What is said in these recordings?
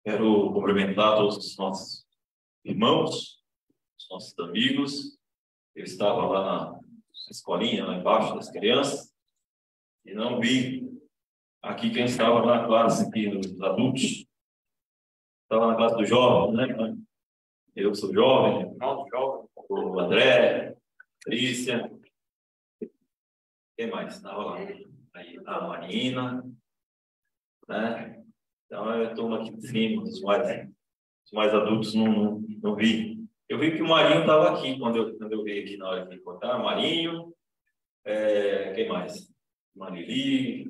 Quero cumprimentar todos os nossos irmãos, os nossos amigos. Eu estava lá na escolinha, lá embaixo das crianças, e não vi aqui quem estava na classe aqui dos adultos. Estava na classe do jovem, né? Eu sou jovem, o André, a Trícia. Quem mais estava lá? Aí, a Marina, né? Então, eu estou aqui de cima, os mais adultos não vi. Eu vi que o Marinho estava aqui quando eu vi aqui na hora de contar. Marinho, quem mais? Marili,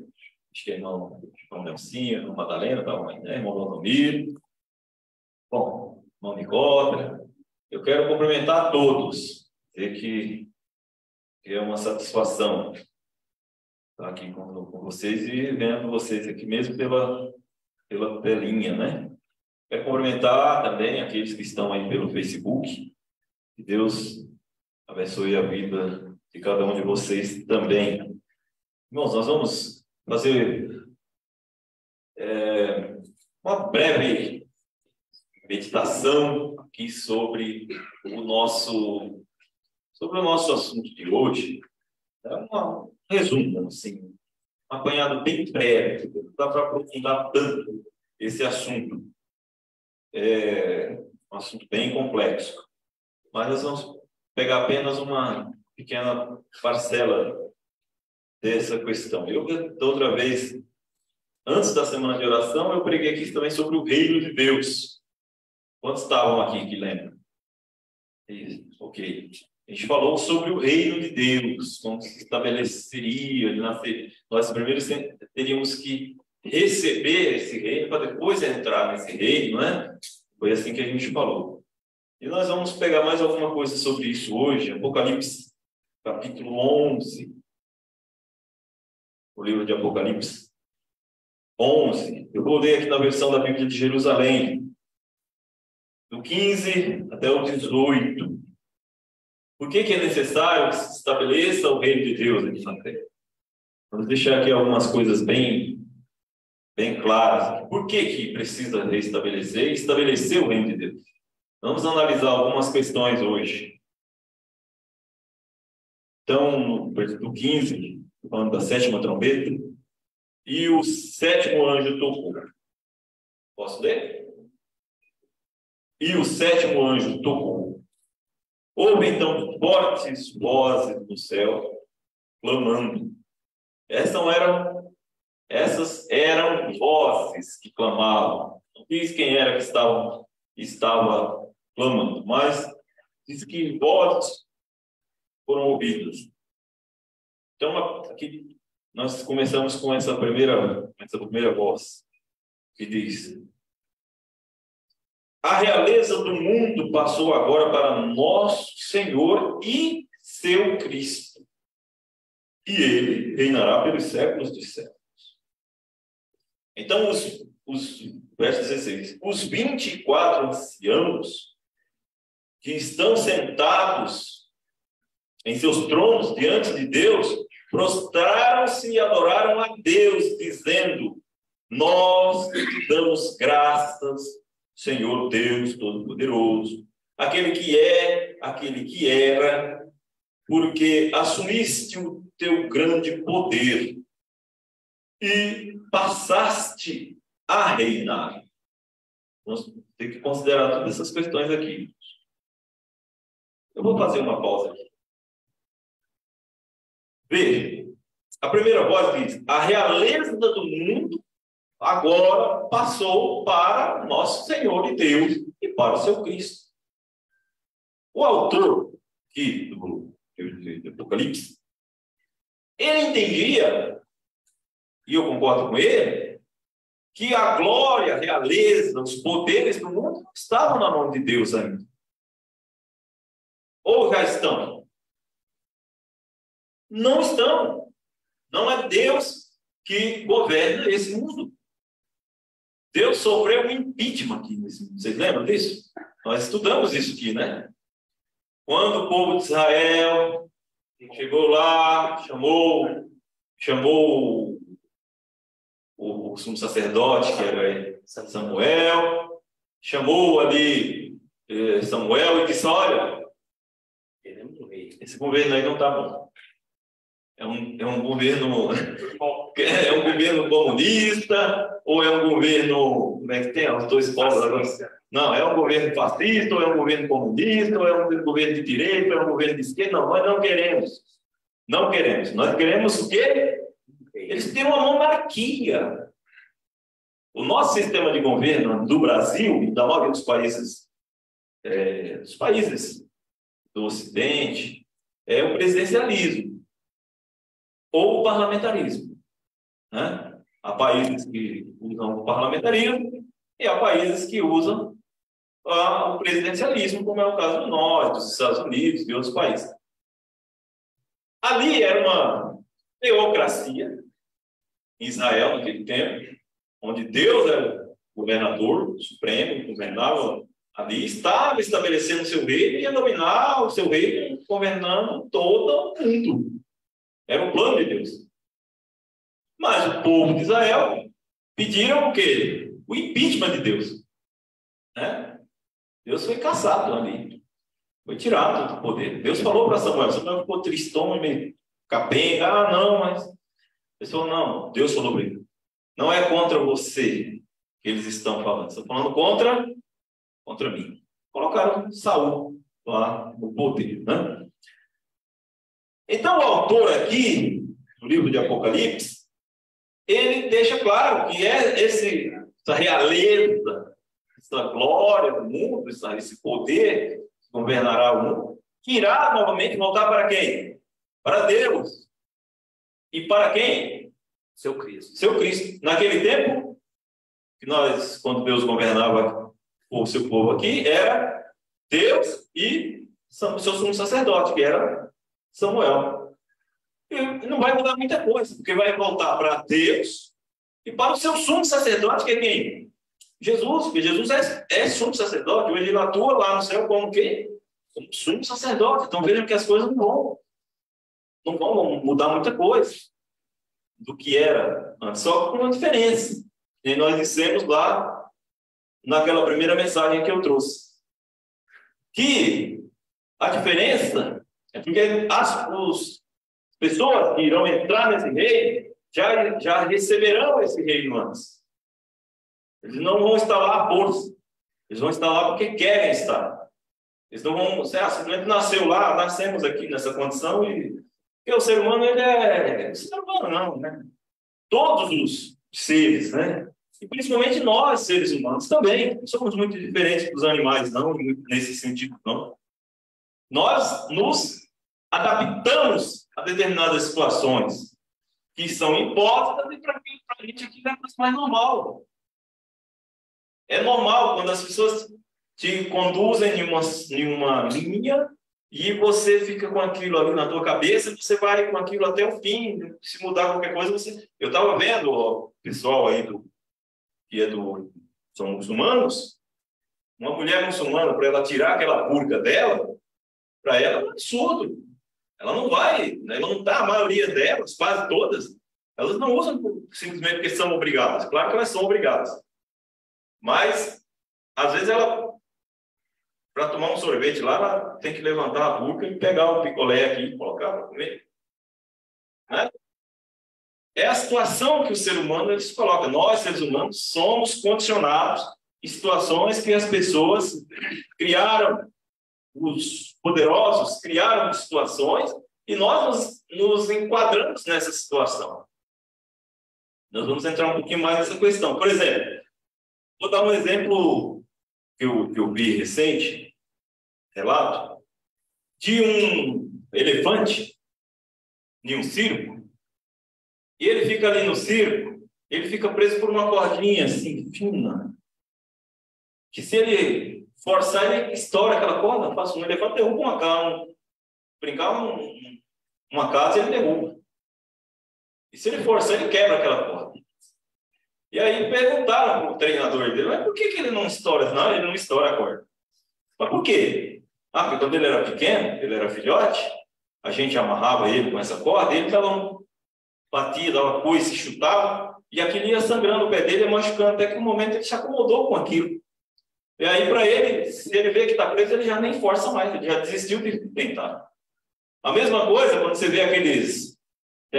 acho que é irmão Nelsinho, irmão Madalena, irmão Valdomiro. Bom, irmão Nicópia. Eu quero cumprimentar a todos, dizer que é uma satisfação estar aqui com vocês e vendo vocês aqui mesmo pela telinha, né? Quero cumprimentar também aqueles que estão aí pelo Facebook. Que Deus abençoe a vida de cada um de vocês também. Irmãos, nós vamos fazer uma breve meditação aqui sobre o nosso assunto de hoje. É um resumo, assim, um apanhado bem breve, não dá para aprofundar tanto esse assunto. É um assunto bem complexo, mas nós vamos pegar apenas uma pequena parcela dessa questão. Eu, da outra vez, antes da semana de oração, eu preguei aqui também sobre o reino de Deus. Quantos estavam aqui que lembram? Isso, ok. A gente falou sobre o reino de Deus, como se estabeleceria, nascer. Nós primeiro teríamos que receber esse reino para depois entrar nesse reino, né? Foi assim que a gente falou. E nós vamos pegar mais alguma coisa sobre isso hoje, Apocalipse, capítulo 11. O livro de Apocalipse 11. Eu vou ler aqui na versão da Bíblia de Jerusalém, do 15 até o 18. Por que é necessário que se estabeleça o reino de Deus aqui na terra? Vamos deixar aqui algumas coisas bem claras. Por que precisa restabelecer e estabelecer o reino de Deus? Vamos analisar algumas questões hoje. Então, no versículo 15, falando da sétima trombeta, e o sétimo anjo tocou. Posso ler? E o sétimo anjo tocou. Houve então fortes vozes no céu, clamando. Essas eram vozes que clamavam. Não diz quem era que estava clamando, mas diz que vozes foram ouvidas. Então, aqui nós começamos com essa primeira voz, que diz: a realeza do mundo passou agora para nosso Senhor e seu Cristo, e ele reinará pelos séculos dos séculos. Então, verso 16: os 24 anciãos que estão sentados em seus tronos diante de Deus, prostraram-se e adoraram a Deus, dizendo: nós te damos graças, Senhor Deus Todo-Poderoso, aquele que é, aquele que era, porque assumiste o teu grande poder e passaste a reinar. Nós temos que considerar todas essas questões aqui. Eu vou fazer uma pausa aqui. Veja, a primeira voz diz: a realeza do mundo agora passou para nosso Senhor e Deus e para o seu Cristo. O autor aqui do Apocalipse, ele entendia, e eu concordo com ele, que a glória, a realeza, os poderes do mundo não estavam na mão de Deus ainda. Ou já estão? Não estão. Não é Deus que governa esse mundo. Deus sofreu um impeachment aqui. Vocês lembram disso? Nós estudamos isso aqui, né? Quando o povo de Israel chegou lá, chamou o sumo sacerdote, que era Samuel, chamou ali Samuel e disse: olha, esse governo aí não está bom. É um governo comunista, ou é um governo, como é que tem os dois povos agora? Não, é um governo fascista, ou é um governo comunista, ou é um governo de direita, ou é um governo de esquerda. Não, nós não queremos. Não queremos. Nós queremos o quê? Eles têm uma monarquia. O nosso sistema de governo do Brasil e da maioria dos países do Ocidente é o presidencialismo ou o parlamentarismo, né? Há países que usam o parlamentarismo e há países que usam o presidencialismo, como é o caso do norte, dos Estados Unidos e outros países. Ali era uma teocracia em Israel naquele tempo, onde Deus era o governador supremo, governava ali, estava estabelecendo o seu reino e ia dominar o seu reino, governando todo o mundo. Era o plano de Deus. Mas o povo de Israel pediram o quê? O impeachment de Deus. Né? Deus foi caçado ali. Foi tirado do poder. Deus falou para Samuel ficou tristão, meio capenga. Ah, não, mas... Ele falou: não, Deus falou para ele. Não é contra você que eles estão falando. Estão falando contra mim. Colocaram Saul lá no poder. Né? Então, o autor aqui, no livro de Apocalipse, ele deixa claro que essa realeza, essa glória do mundo, esse poder que governará o mundo, que irá novamente voltar para quem? Para Deus. E para quem? Seu Cristo. Seu Cristo. Naquele tempo, quando Deus governava o seu povo aqui, era Deus e o seu sumo sacerdote, que era Samuel. E não vai mudar muita coisa, porque vai voltar para Deus e para o seu sumo sacerdote, que é quem? Jesus, porque Jesus é sumo sacerdote, hoje ele atua lá no céu como quem? Como sumo sacerdote. Então vejam que as coisas não vão mudar muita coisa do que era antes, só com uma diferença. E nós dissemos lá naquela primeira mensagem que eu trouxe, que a diferença é porque as pessoas que irão entrar nesse reino já receberão esse reino antes. Eles não vão estar lá à força. Eles vão estar lá porque querem estar. Eles não vão... simplesmente nasceu lá, nascemos aqui nessa condição e... Porque o ser humano, ele é... O ser humano não, né? Todos os seres, né? E principalmente nós, seres humanos, também. Não somos muito diferentes dos animais, não, nesse sentido, não. Nós nos adaptamos a determinadas situações que são impostas e para a gente aqui é mais normal. É normal quando as pessoas te conduzem em uma linha e você fica com aquilo ali na tua cabeça, você vai com aquilo até o fim. Se mudar qualquer coisa, você... Eu estava vendo o pessoal aí são muçulmanos, uma mulher muçulmana, para ela tirar aquela burca dela, para ela é um absurdo. Ela não vai, ela não está, a maioria delas, quase todas, elas não usam simplesmente porque são obrigadas. Claro que elas são obrigadas. Mas, às vezes, ela, para tomar um sorvete lá, ela tem que levantar a burca e pegar um picolé aqui e colocar para comer. Né? É a situação que o ser humano se coloca. Nós, seres humanos, somos condicionados em situações que as pessoas criaram. Os poderosos criaram situações e nós nos enquadramos nessa situação. Nós vamos entrar um pouquinho mais nessa questão. Por exemplo, vou dar um exemplo que eu vi recente, relato, de um elefante em um circo, e ele fica ali no circo, ele fica preso por uma cordinha assim, fina, que se ele forçar, ele estoura aquela corda, um elefante derruba uma casa, uma casa, ele derruba. E se ele forçar, ele quebra aquela corda. E aí perguntaram para o treinador dele, mas por que ele não estoura? Não, ele não estoura a corda. Mas por quê? Ah, porque quando ele era pequeno, ele era filhote, a gente amarrava ele com essa corda, ele batia, dava coice, chutava, E aquilo ia sangrando o pé dele, ia machucando, até que no momento ele se acomodou com aquilo. E aí, para ele, se ele vê que está preso, ele já nem força mais, ele já desistiu de tentar. A mesma coisa quando você vê aqueles,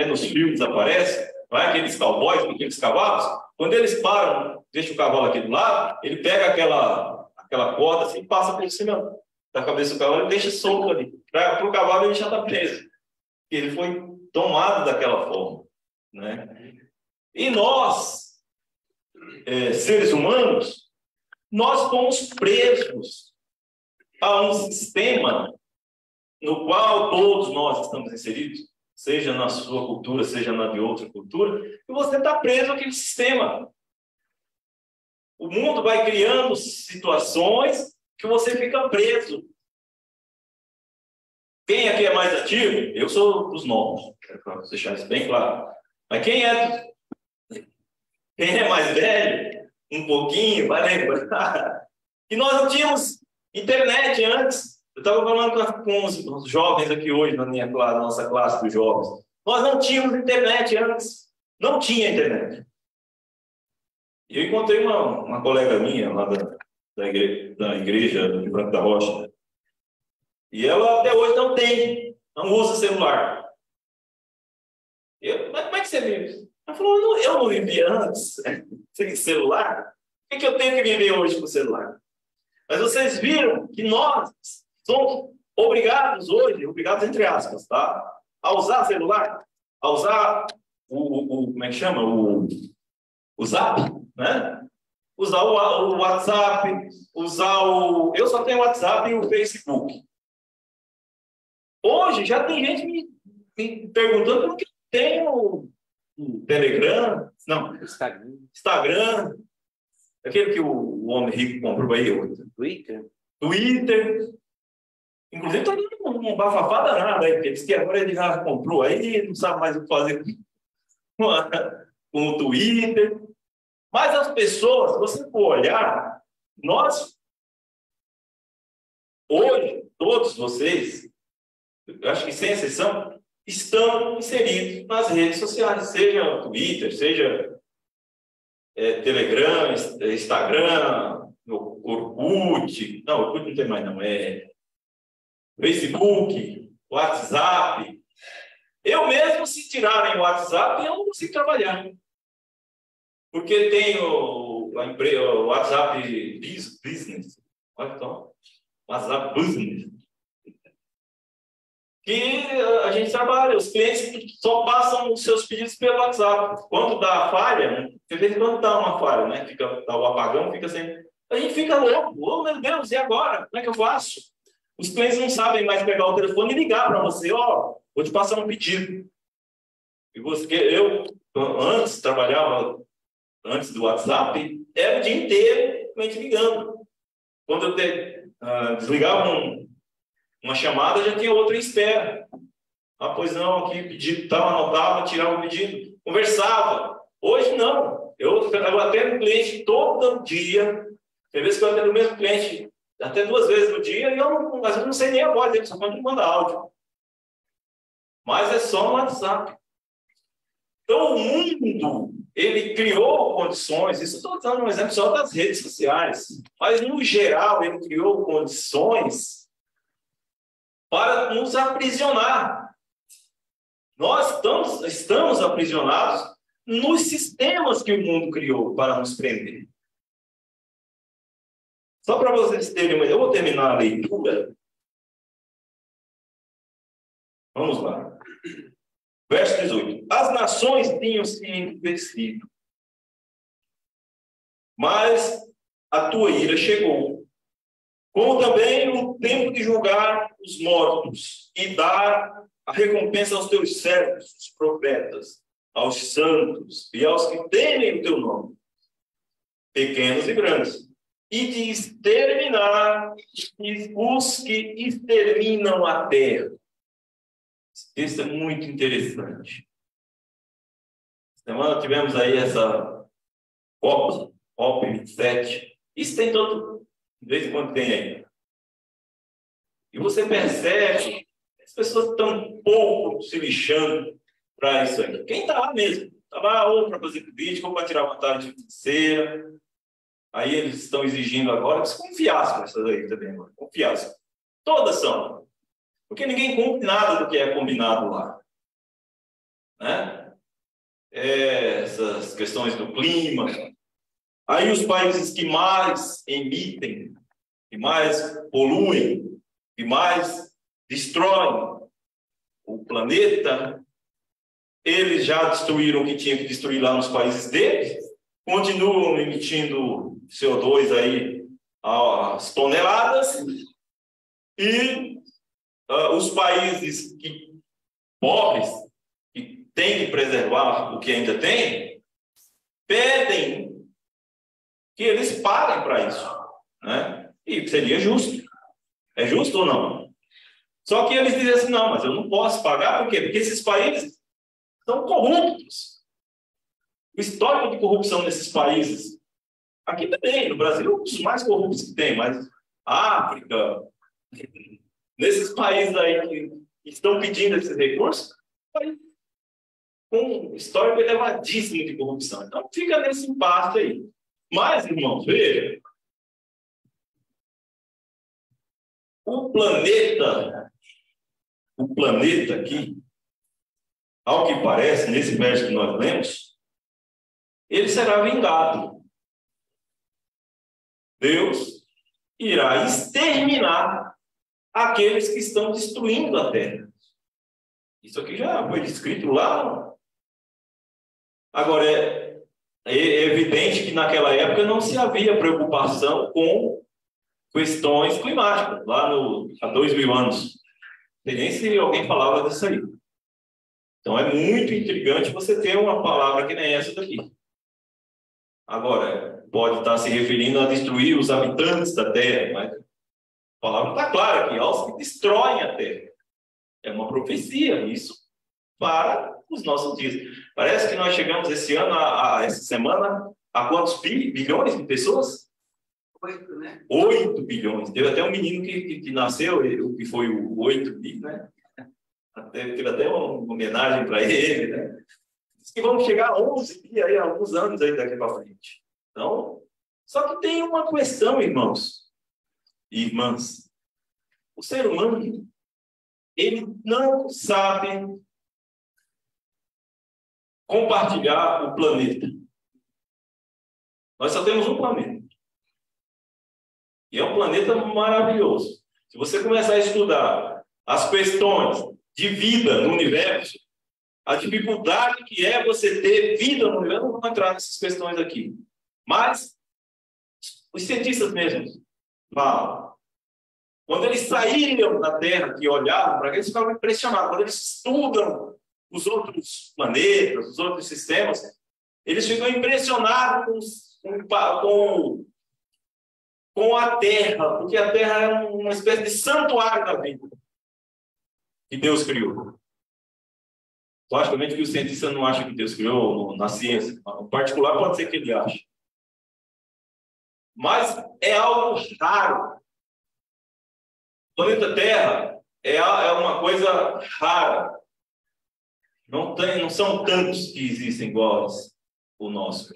nos filmes aparece, vai, aqueles cowboys, aqueles cavalos, quando eles param, deixa o cavalo aqui do lado, ele pega aquela corda assim, e passa por cima da cabeça do cavalo e deixa solto ali. Para o cavalo ele já está preso. Ele foi tomado daquela forma, né? E nós, seres humanos, nós fomos presos a um sistema no qual todos nós estamos inseridos, seja na sua cultura, seja na de outra cultura, e você está preso àquele sistema. O mundo vai criando situações que você fica preso. Quem aqui é mais ativo? Eu sou dos novos, quero deixar isso bem claro. Mas quem é mais velho, um pouquinho, vai lembrar que nós não tínhamos internet antes. Eu estava falando com os jovens aqui hoje, na nossa classe dos jovens. Nós não tínhamos internet antes. Não tinha internet. Eu encontrei uma colega minha lá da igreja de Franco da Rocha. E ela até hoje não usa celular. Mas como é que você vive? Ela falou, eu não vivia antes sem celular. Por que eu tenho que viver hoje com celular? Mas vocês viram que nós somos obrigados hoje, obrigados entre aspas, tá? A usar celular, a usar como é que chama? O Zap, né? Usar o WhatsApp, eu só tenho o WhatsApp e o Facebook. Hoje já tem gente me perguntando por que tem o Telegram, não, Instagram, aquele que o homem rico comprou aí, o Twitter. Inclusive, está dando uma bafafá danada aí, porque diz que agora ele já comprou aí, não sabe mais o que fazer com o Twitter. Mas as pessoas, se você for olhar, nós, hoje, todos vocês, eu acho que sem exceção, estão inseridos nas redes sociais, seja Twitter, seja Telegram, Instagram, Orkut, não, Orkut não tem mais não, Facebook, WhatsApp. Eu mesmo, se tirarem o WhatsApp, eu não consigo trabalhar. Porque tem o WhatsApp Business. Olha então, WhatsApp Business. Que a gente trabalha, os clientes só passam os seus pedidos pelo WhatsApp. Quando dá falha, de vez em quando dá uma falha, né? Dá o apagão, fica sem. A gente fica louco. Oh, meu Deus, e agora? Como é que eu faço? Os clientes não sabem mais pegar o telefone e ligar para você. Vou te passar um pedido. Eu antes trabalhava, antes do WhatsApp, era o dia inteiro com a gente ligando. Quando eu desligava uma chamada, já tinha outra em espera. Pois não, aqui pedido tal, anotava, tirava o pedido, conversava. Hoje não. Eu atendo o cliente todo dia. Tem vezes que eu atendo o mesmo cliente até 2 vezes no dia e às vezes não sei nem a voz dele, só quando manda áudio. Mas é só no WhatsApp. Então o mundo, ele criou condições, isso eu estou dando um exemplo só das redes sociais, mas no geral ele criou condições para nos aprisionar. Nós estamos aprisionados nos sistemas que o mundo criou para nos prender. Só para vocês terem uma ideia, eu vou terminar a leitura. Vamos lá. Verso 18. As nações tinham se envelhecido, mas a tua ira chegou. Como também o tempo de julgar os mortos e dar a recompensa aos teus servos, os profetas, aos santos e aos que temem o teu nome, pequenos e grandes, e de exterminar os que exterminam a terra. Esse texto é muito interessante. Semana tivemos aí essa COP27. Isso tem todo, de vez em quando tem aí. E você percebe que as pessoas estão um pouco se lixando para isso aí. Quem está lá mesmo, está Está lá ou para fazer política, ou para tirar vantagem financeira. Aí eles estão exigindo agora que se com essas aí também, com fiasco. Todas são. Porque ninguém cumpre nada do que é combinado lá. Né? Essas questões do clima. Aí os países que mais emitem, que mais poluem, que mais destroem o planeta, eles já destruíram o que tinha que destruir lá nos países deles, continuam emitindo CO2 aí às toneladas, e os países pobres, que têm que preservar o que ainda tem, pedem que eles paguem para isso, né? E seria justo. É justo ou não? Só que eles dizem assim, não, mas eu não posso pagar, por quê? Porque esses países são corruptos. O histórico de corrupção nesses países, aqui também, no Brasil, é um dos mais corruptos que tem, mas a África, nesses países aí que estão pedindo esses recursos, com um histórico elevadíssimo de corrupção. Então, fica nesse impasse aí. Mas, irmãos, veja, o planeta aqui, ao que parece, nesse verso que nós lemos, ele será vingado. Deus irá exterminar aqueles que estão destruindo a terra. Isso aqui já foi descrito lá. Agora, é evidente que naquela época não se havia preocupação com questões climáticas, lá há 2000 anos. Não sei nem se alguém falava disso aí. Então é muito intrigante você ter uma palavra que nem essa daqui. Agora, pode estar se referindo a destruir os habitantes da terra, mas a palavra está clara aqui, aos que destroem a terra. É uma profecia, isso para os nossos dias. Parece que nós chegamos esse ano, essa semana, a quantos bilhões de pessoas? 8, né? 8 bilhões. Teve até um menino que nasceu, que foi o 8 bi, né? Teve até uma homenagem para ele, né? Diz que vamos chegar a 11 bi aí, há alguns anos aí daqui para frente. Então, só que tem uma questão, irmãos e irmãs. O ser humano, ele não sabe compartilhar o planeta. Nós só temos um planeta. E é um planeta maravilhoso. Se você começar a estudar as questões de vida no universo, a dificuldade que é você ter vida no universo, não vou entrar nessas questões aqui. Mas os cientistas mesmos falam. Quando eles saíram da Terra e olhavam para cá, eles ficavam impressionados. Quando eles estudam os outros planetas, os outros sistemas, eles ficam impressionados com a Terra, porque a Terra é uma espécie de santuário da vida que Deus criou. Logicamente que o cientista não acha que Deus criou na ciência. No particular, pode ser que ele ache. Mas é algo raro. O planeta Terra é uma coisa rara. Não são tantos que existem iguais o nosso.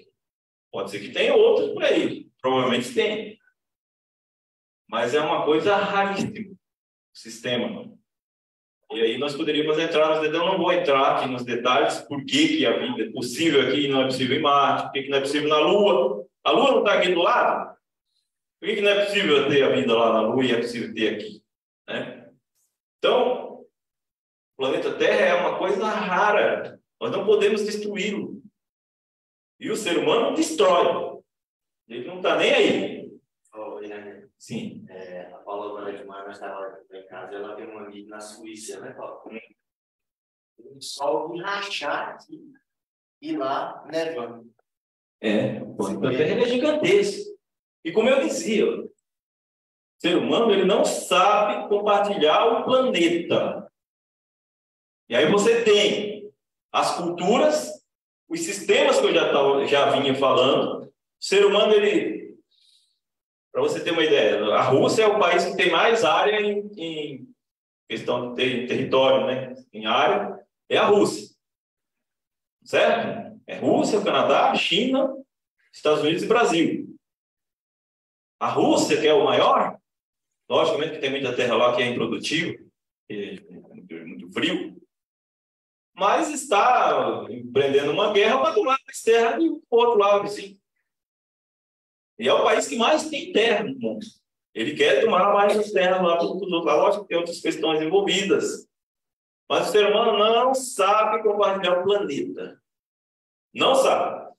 Pode ser que tenha outros por aí. Provavelmente tem. Mas é uma coisa raríssima. O sistema. E aí nós poderíamos entrar nos detalhes. Eu não vou entrar aqui nos detalhes. Por que a vida é possível aqui e não é possível em Marte. Por que não é possível na Lua. A Lua não está aqui do lado? Por que não é possível ter a vida lá na Lua e é possível ter aqui? Né? Então, o planeta Terra é uma coisa rara. Nós não podemos destruí-lo. E o ser humano destrói. Ele não está nem aí. Sim. A Paula, agora de manhã, nós estávamos em casa, ela tem um amigo na Suíça, né, Paulo? O sol rachar aqui e lá nevando. O planeta Terra é gigantesco. E como eu dizia, o ser humano ele não sabe compartilhar o planeta. E aí você tem as culturas, os sistemas que eu já vinha falando. O ser humano, para você ter uma ideia, a Rússia é o país que tem mais área em questão de território, né? Em área, é a Rússia. Certo? É Rússia, Canadá, China, Estados Unidos e Brasil. A Rússia, que é o maior, logicamente que tem muita terra lá que é improdutiva, que é muito frio, mas está empreendendo uma guerra para tomar mais terra do outro lado, assim. E é o país que mais tem terra no mundo. Ele quer tomar mais as terras lá dos outros lados. Lógico que tem outras questões envolvidas. Mas o ser humano não sabe compartilhar o planeta. Não sabe.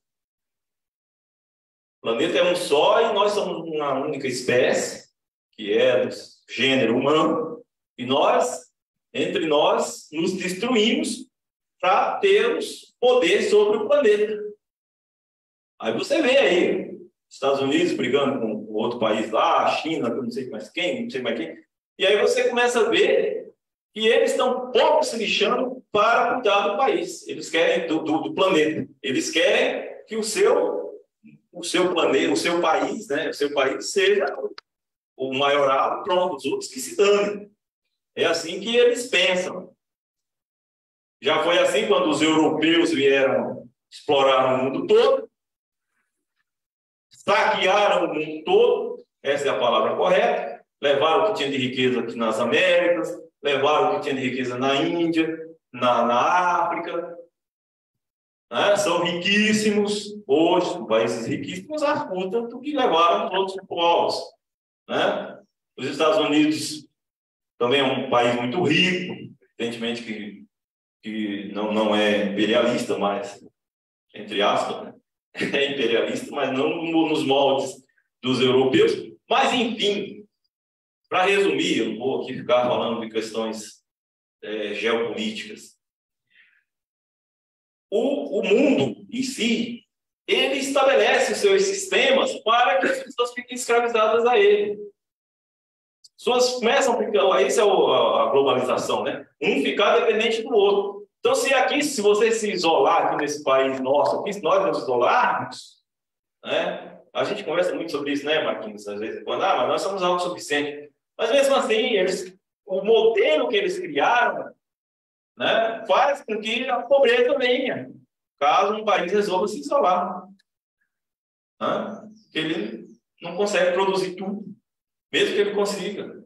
O planeta é um só e nós somos uma única espécie, que é do gênero humano. E nós, entre nós, nos destruímos para termos poder sobre o planeta. Aí você vê aí, Estados Unidos brigando com outro país lá, a China, não sei mais quem, não sei mais quem. E aí você começa a ver que eles estão pouco se lixando para cuidar do país. Eles querem do planeta. Eles querem que o seu planeta, o seu país, né, o seu país seja o maioral, pronto, os outros que se danem. É assim que eles pensam. Já foi assim quando os europeus vieram explorar o mundo todo, saquearam o mundo todo, essa é a palavra correta, levaram o que tinha de riqueza aqui nas Américas, levaram o que tinha de riqueza na Índia, na África. Né? São riquíssimos, hoje, países riquíssimos, à custa do que levaram todos os povos. Né? Os Estados Unidos também é um país muito rico, evidentemente que não é imperialista, mas, entre aspas, né? É imperialista, mas não nos moldes dos europeus. Mas, enfim, para resumir, eu não vou aqui ficar falando de questões geopolíticas. O mundo em si, ele estabelece os seus sistemas para que as pessoas fiquem escravizadas a ele. As pessoas começam a ficar, isso é a globalização, né? Um ficar dependente do outro. Então, se você se isolar aqui nesse país nosso, aqui, se nós nos isolarmos, né? A gente conversa muito sobre isso, né, Marquinhos? Às vezes, mas nós somos autossuficientes. Mas mesmo assim, o modelo que eles criaram, né, faz com que a pobreza venha, caso um país resolva se isolar. Né? Porque ele não consegue produzir tudo, mesmo que ele consiga.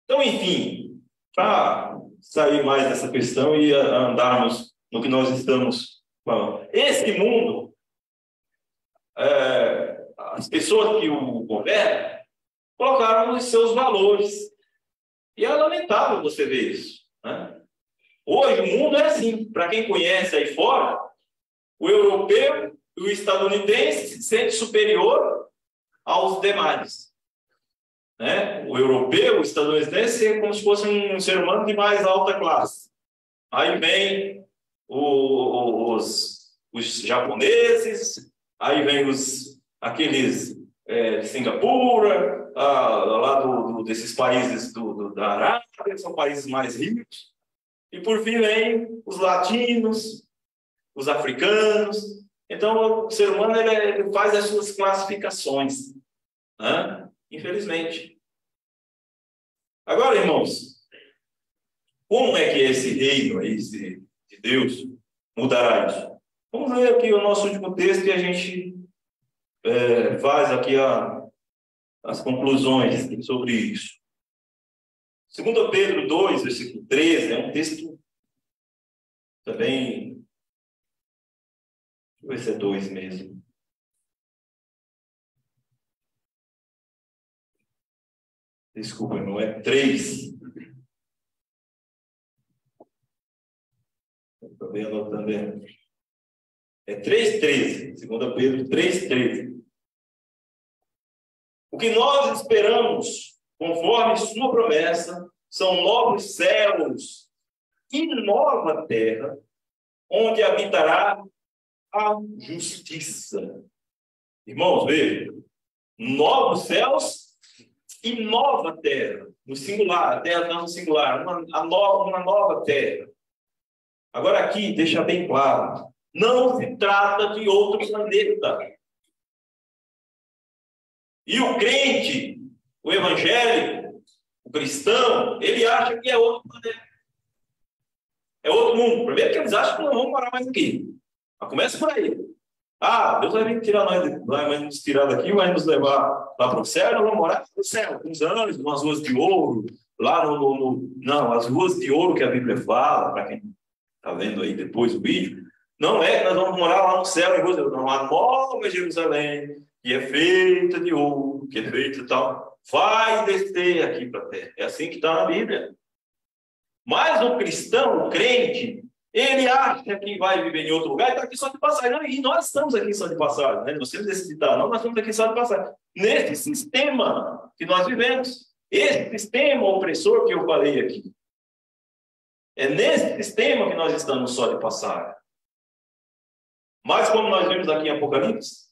Então, enfim, para sair mais dessa questão e andarmos no que nós estamos falando. Esse mundo, as pessoas que o governam, colocaram os seus valores. E é lamentável você ver isso. Né? Hoje o mundo é assim. Para quem conhece aí fora, o europeu e o estadunidense se sente superior aos demais. Né? O europeu, o estadunidense é como se fosse um ser humano de mais alta classe. Aí vem os japoneses, aí vem aqueles de Singapura, lá desses países da Arábia, que são países mais ricos. E por fim vem os latinos, os africanos. Então o ser humano ele faz as suas classificações. Né? Infelizmente. Agora, irmãos, como é que esse reino aí, de Deus mudará isso? Vamos ler aqui o nosso último texto e a gente faz aqui as conclusões sobre isso. 2 Pedro 2, versículo 13, é um texto também... Deixa eu ver se é 2 mesmo. Desculpa, não é 3. Estou bem anotando. É 3,13. 2 Pedro 3,13. O que nós esperamos, conforme sua promessa, são novos céus e nova terra, onde habitará a justiça. Irmãos, vejam. Novos céus e nova terra, no singular, a terra está no singular, uma nova terra. Agora aqui, deixa bem claro, não se trata de outro planeta. E o crente, o evangélico, o cristão, ele acha que é outro planeta. É outro mundo. Primeiro que eles acham que não vão morar mais aqui. Mas começa por aí. Deus vai vir tirar nós, vai nos tirar daqui, vai nos levar lá para o céu, nós vamos morar no céu, com os anjos, umas ruas de ouro, lá Não, as ruas de ouro que a Bíblia fala, para quem está vendo aí depois o vídeo, não é que nós vamos morar lá no céu, em ruas de ouro, não, a nova Jerusalém, que é feita de ouro, que é feita e tal, vai descer aqui para a terra. É assim que está na Bíblia. Mas o cristão, o crente, ele acha que vai viver em outro lugar e está aqui só de passagem. E nós estamos aqui só de passagem, né? Nós temos esse ditado, não, nós estamos aqui só de passagem. Nesse sistema que nós vivemos, esse sistema opressor que eu falei aqui, é nesse sistema que nós estamos só de passagem. Mas como nós vimos aqui em Apocalipse,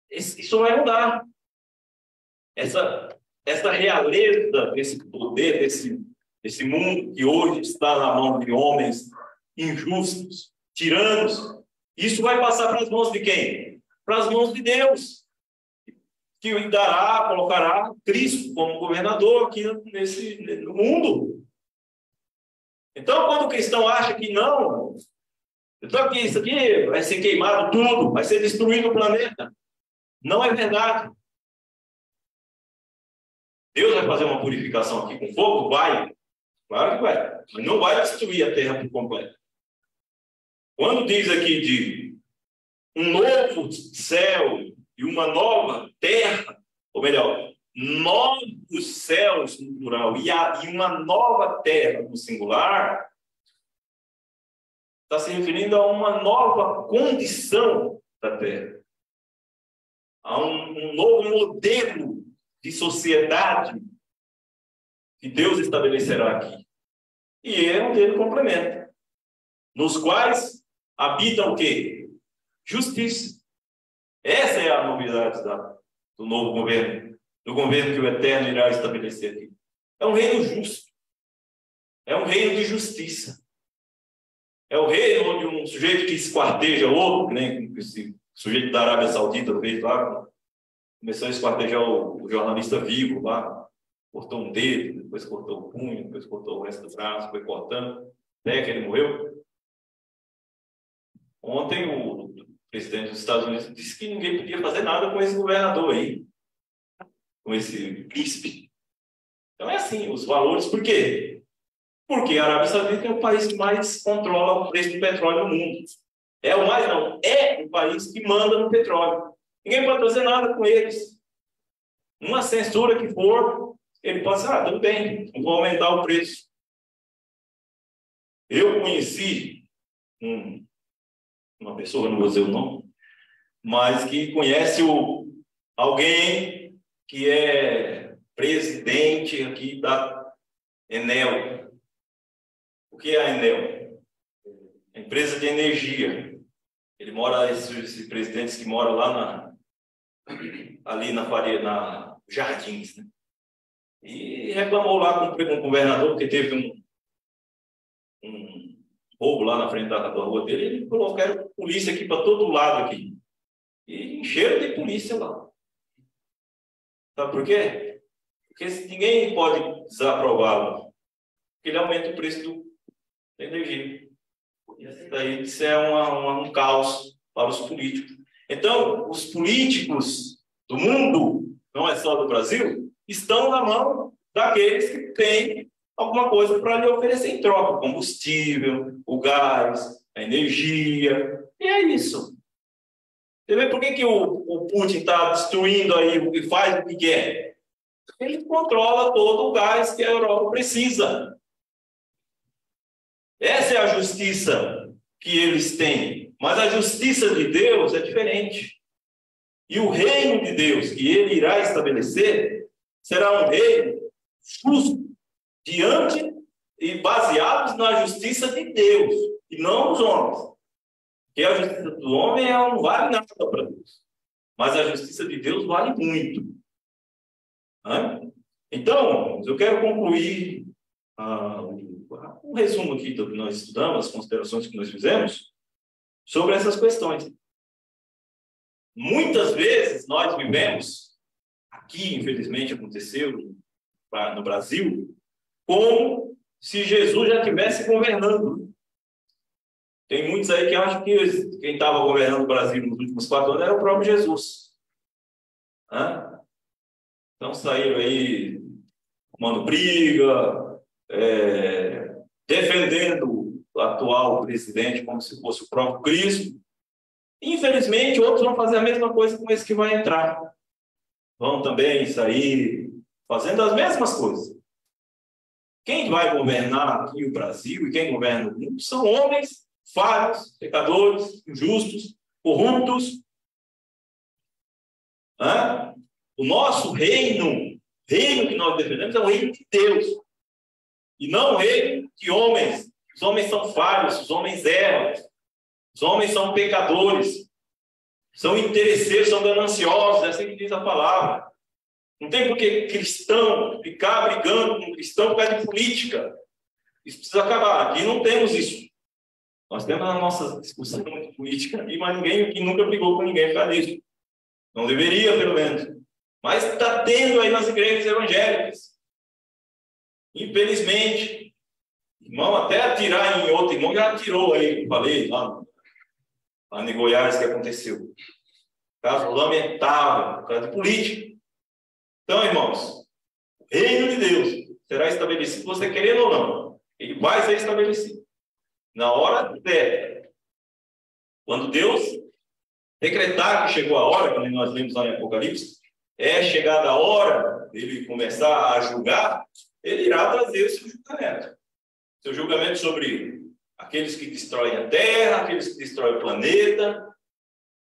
isso vai mudar. Essa realeza, esse poder, esse mundo que hoje está na mão de homens injustos, tiranos, isso vai passar para as mãos de quem? Para as mãos de Deus, que colocará Cristo como governador aqui no mundo. Então, quando o cristão acha que não, então isso aqui vai ser queimado tudo, vai ser destruído o planeta, não é verdade. Deus vai fazer uma purificação aqui com fogo? Vai. Claro que vai. Mas não vai destruir a terra por completo. Quando diz aqui de um novo céu e uma nova terra, ou melhor, novos céus no plural e uma nova terra no singular, está se referindo a uma nova condição da terra. A um novo modelo de sociedade que Deus estabelecerá aqui. E é um dele complemento. Nos quais habita o quê? Justiça. Essa é a novidade do novo governo. Do governo que o Eterno irá estabelecer aqui. É um reino justo. É um reino de justiça. É o reino onde um sujeito que esquarteja outro, que nem esse sujeito da Arábia Saudita fez lá, começou a esquartejar o jornalista vivo lá, cortou um dedo, depois cortou o punho, depois cortou o resto do braço, foi cortando, até que ele morreu. Ontem o presidente dos Estados Unidos disse que ninguém podia fazer nada com esse governador aí, com esse príncipe. Então é assim, os valores, por quê? Porque a Arábia Saudita é o país que mais controla o preço do petróleo no mundo. É o país que manda no petróleo. Ninguém pode fazer nada com eles. Uma censura que for, ele pode dizer, tudo bem, não vou aumentar o preço. Eu conheci uma pessoa, não vou dizer o nome, mas que conhece alguém que é presidente aqui da Enel. O que é a Enel? A empresa de energia. Ele mora, esses presidentes que moram lá ali na Faria, na Jardins, né? E reclamou lá com o governador, porque teve um roubo lá na frente da rua dele. Ele falou, quero polícia aqui para todo lado aqui. E encheram de polícia lá. Sabe por quê? Porque ninguém pode desaprová-lo. Porque ele aumenta o preço da energia. Isso é um caos para os políticos. Então, os políticos do mundo, não é só do Brasil, estão na mão daqueles que têm alguma coisa para lhe oferecer em troca. O combustível, o gás, a energia. E é isso. Você vê por que o Putin está destruindo aí e faz o que quer? Ele controla todo o gás que a Europa precisa. Essa é a justiça que eles têm. Mas a justiça de Deus é diferente. E o reino de Deus que ele irá estabelecer será um reino justo, diante e baseado na justiça de Deus, e não dos homens. Porque a justiça do homem não vale nada para Deus. Mas a justiça de Deus vale muito. Então, eu quero concluir um resumo aqui do que nós estudamos, as considerações que nós fizemos, sobre essas questões. Muitas vezes nós vivemos, aqui infelizmente aconteceu no Brasil, como se Jesus já estivesse governando. Tem muitos aí que acham que quem estava governando o Brasil nos últimos 4 anos era o próprio Jesus. Então saíram aí arrumando briga, defendendo o atual presidente como se fosse o próprio Cristo. Infelizmente, outros vão fazer a mesma coisa com esse que vai entrar. Vão também sair fazendo as mesmas coisas. Quem vai governar aqui o Brasil e quem governa o mundo são homens falhos, pecadores, injustos, corruptos. O nosso reino que nós defendemos é o reino de Deus. E não o reino de homens. Os homens são falhos, os homens erram. Os homens são pecadores. São interesseiros, são gananciosos. É assim que diz a palavra. Não tem por que cristão ficar brigando com cristão por causa de política. Isso precisa acabar. Aqui não temos isso. Nós temos a nossa discussão de política aqui, mas ninguém aqui nunca brigou com ninguém por causa disso. Não deveria, pelo menos. Mas está tendo aí nas igrejas evangélicas. Infelizmente. Irmão, até atirar em outro irmão, já atirou aí, falei lá em Goiás que aconteceu. Caso lamentável, por causa de política. Então, irmãos, o reino de Deus será estabelecido, você querendo ou não. Ele vai ser estabelecido. Na hora certa. Quando Deus decretar que chegou a hora, como nós lemos lá em Apocalipse, é chegada a hora dele começar a julgar, ele irá trazer o seu julgamento. Seu julgamento sobre aqueles que destroem a terra, aqueles que destroem o planeta,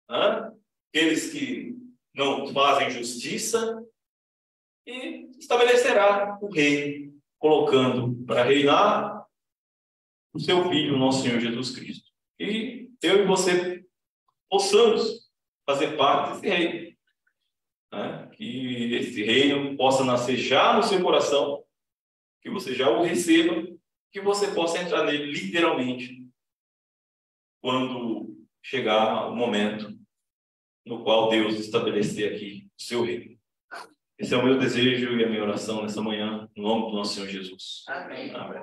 aqueles que não fazem justiça, e estabelecerá o rei, colocando para reinar o seu Filho, nosso Senhor Jesus Cristo. E eu e você possamos fazer parte desse reino. Que esse reino possa nascer já no seu coração, que você já o receba, que você possa entrar nele literalmente quando chegar o momento no qual Deus estabelecer aqui o seu reino. Esse é o meu desejo e a minha oração nessa manhã, no nome do nosso Senhor Jesus. Amém. Amém.